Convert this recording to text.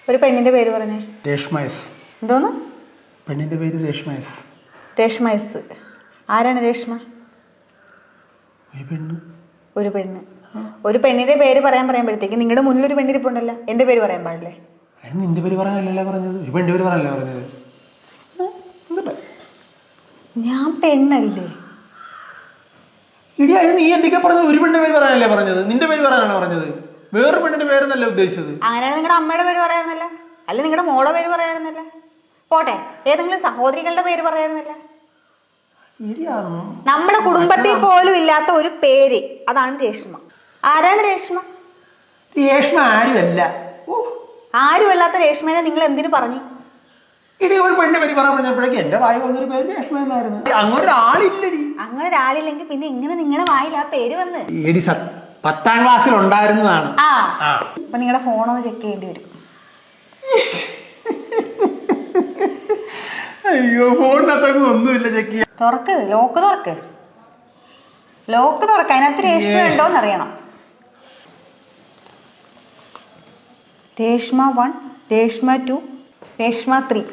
ഒരു പെണ്ണിന്റെ പേര് പറഞ്ഞേ. രേഷ്മ എസ്. എന്തോന്ന്? പെണ്ണിന്റെ പേര് രേഷ്മ എസ്. രേഷ്മ എസ്. ആരാണ് രേഷ്മ? ഒരു പെണ്ണ്. ഒരു പെണ്ണ്. ഒരു പെണ്ണിന്റെ പേര് പറയുമ്പോഴത്തേക്ക് നിങ്ങളുടെ മുന്നിൽ ഒരു പെണ്ണിരിപ്പുണ്ടല്ലോ, എന്റെ പേര് പറയാൻ പാടില്ലേ? നിന്റെ പേര് പറയാനല്ലേ പറഞ്ഞത്, ഒരു പെണ്ണിന്റെ പേര് പറയാനല്ലേ പറഞ്ഞത്. ഞാൻ പെണ്ണല്ലേ? ഇടി അതിന് നീ എന്തൊക്കെ പറഞ്ഞത്? ഒരു പെണ്ണിന്റെ പേര് പറയാനല്ലേ പറഞ്ഞത്, നിന്റെ പേര് പറയാനാണ് പറഞ്ഞത്. വേറൊരു പെണ്ണിന്റെ പേരെന്നല്ല ഉദ്ദേശിച്ചത്. അങ്ങനെയാണ് നിങ്ങളുടെ അമ്മയുടെ പേര് പറയാറുന്നല്ല, അല്ല നിങ്ങളുടെ മോടെ പേര് പറയാറുന്നല്ല, പോട്ടെ ഏതെങ്കിലും സഹോദരികളുടെ പേര് പറയാറുന്നല്ല. നമ്മുടെ കുടുംബത്തിൽ പോലും ഇല്ലാത്ത ഒരു പേര്, അതാണ് രേഷ്മ. ആരാണ് രേഷ്മ? രേഷ്മ ആരുമല്ല. ആരുമല്ലാത്ത രേഷ്മേനെ നിങ്ങൾ എന്തിനു പറഞ്ഞു? ഇടി ഒരു പെണ്ണിന്റെ പേര് പറയാൻ പറഞ്ഞപ്പോഴേക്കും എന്റെ വായി വന്നൊരു പേര് രേഷ്മ എന്നായിരുന്നു. അങ്ങനെ ഒരാളില്ലടി. അങ്ങനെ ഒരാളില്ലെങ്കിൽ പിന്നെ എങ്ങനെ നിങ്ങളുടെ വായിൽ ആ പേര് വന്ന്? എടി 10ാം ക്ലാസ്സിൽ ഉണ്ടായിരുന്നതാണ്. അപ്പൊ നിങ്ങളുടെ ഫോണൊന്ന് ചെക്ക് ചെയ്യേണ്ടി വരും. അയ്യോ, ഫോണിനകത്തൊക്കെ ഒന്നുമില്ല ചെക്ക് ചെയ്യാൻ. തുറക്ക്, ലോക്ക് തുറക്ക്, ലോക്ക് തുറക്ക്. അതിനകത്ത് രേഷ്മ ഉണ്ടോന്ന് അറിയണം. രേഷ്മ 1, രേഷ്മ 2, രേഷ്മ 3.